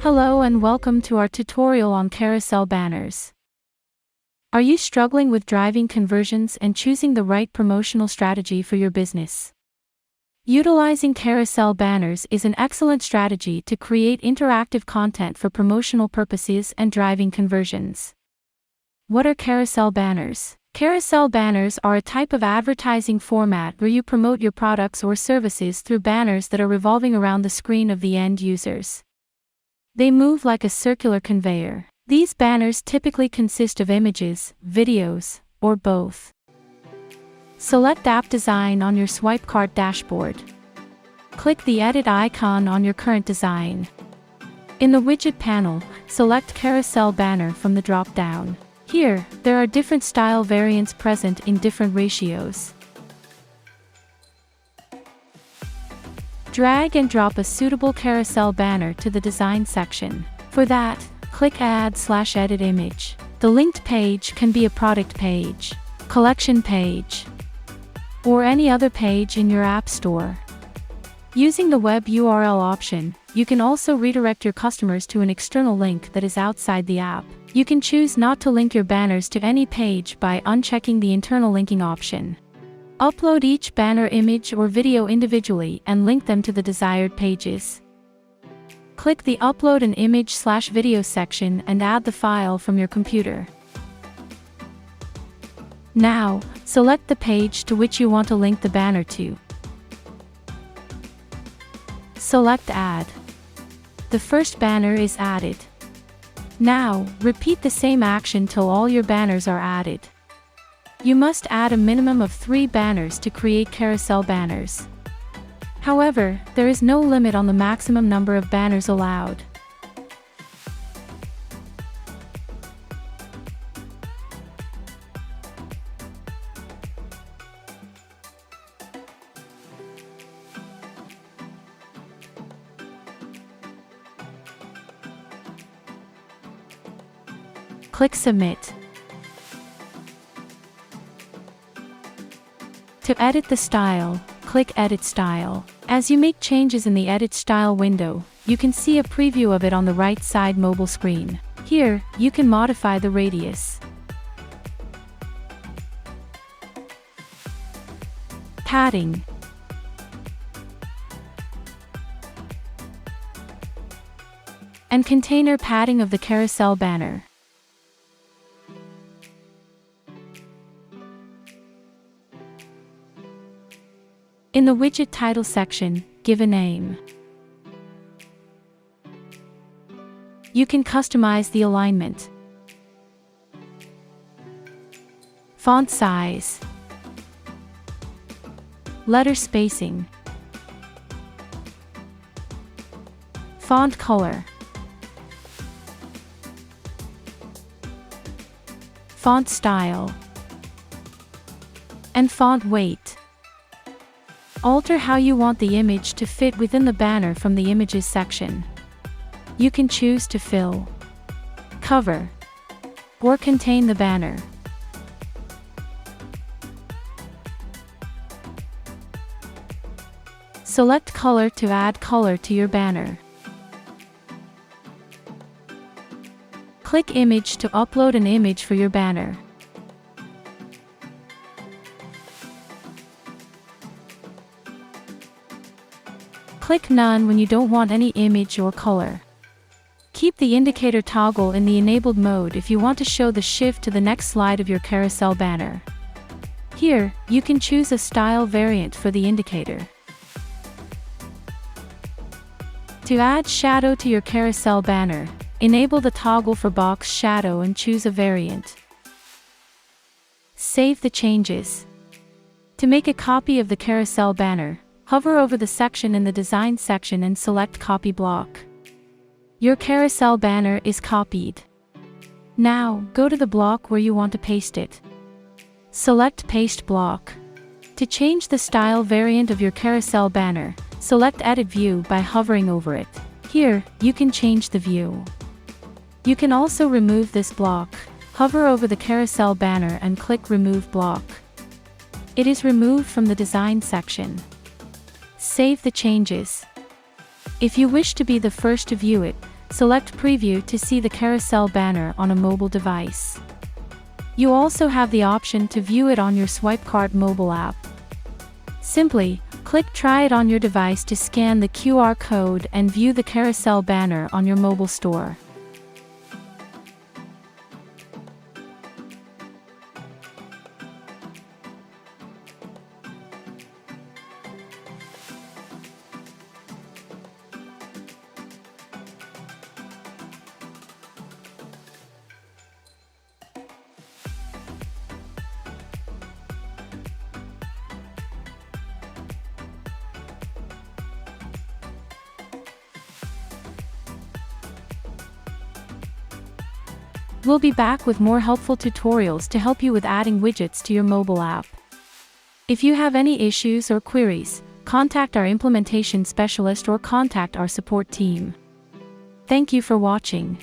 Hello and welcome to our tutorial on carousel banners. Are you struggling with driving conversions and choosing the right promotional strategy for your business? Utilizing carousel banners is an excellent strategy to create interactive content for promotional purposes and driving conversions. What are carousel banners? Carousel banners are a type of advertising format where you promote your products or services through banners that are revolving around the screen of the end users. They move like a circular conveyor. These banners typically consist of images, videos, or both. Select App Design on your Swipecart dashboard. Click the edit icon on your current design. In the widget panel, select Carousel Banner from the drop-down. Here, there are different style variants present in different ratios. Drag and drop a suitable carousel banner to the design section. For that, click Add/Edit Image. The linked page can be a product page, collection page, or any other page in your app store. Using the web URL option, you can also redirect your customers to an external link that is outside the app. You can choose not to link your banners to any page by unchecking the internal linking option. Upload each banner image or video individually and link them to the desired pages. Click the Upload an Image/Video section and add the file from your computer. Now, select the page to which you want to link the banner to. Select Add. The first banner is added. Now, repeat the same action till all your banners are added. You must add a minimum of 3 banners to create carousel banners. However, there is no limit on the maximum number of banners allowed. Click Submit. To edit the style, click Edit Style. As you make changes in the Edit Style window, you can see a preview of it on the right side mobile screen. Here, you can modify the radius, padding, and container padding of the carousel banner. In the widget title section, give a name. You can customize the alignment, font size, letter spacing, font color, font style, and font weight. Alter how you want the image to fit within the banner from the Images section. You can choose to fill, cover, or contain the banner. Select Color to add color to your banner. Click Image to upload an image for your banner. Click None when you don't want any image or color. Keep the indicator toggle in the enabled mode if you want to show the shift to the next slide of your carousel banner. Here, you can choose a style variant for the indicator. To add shadow to your carousel banner, enable the toggle for box shadow and choose a variant. Save the changes. To make a copy of the carousel banner, hover over the section in the Design section and select Copy Block. Your carousel banner is copied. Now, go to the block where you want to paste it. Select Paste Block. To change the style variant of your carousel banner, select Edit View by hovering over it. Here, you can change the view. You can also remove this block. Hover over the carousel banner and click Remove Block. It is removed from the Design section. Save the changes. If you wish to be the first to view it, Select Preview to see the carousel banner on a mobile device. You also have the option to view it on your Swipecart mobile app. Simply, click Try it on your device to scan the QR code and view the carousel banner on your mobile store. We'll be back with more helpful tutorials to help you with adding widgets to your mobile app. If you have any issues or queries, contact our implementation specialist or contact our support team. Thank you for watching.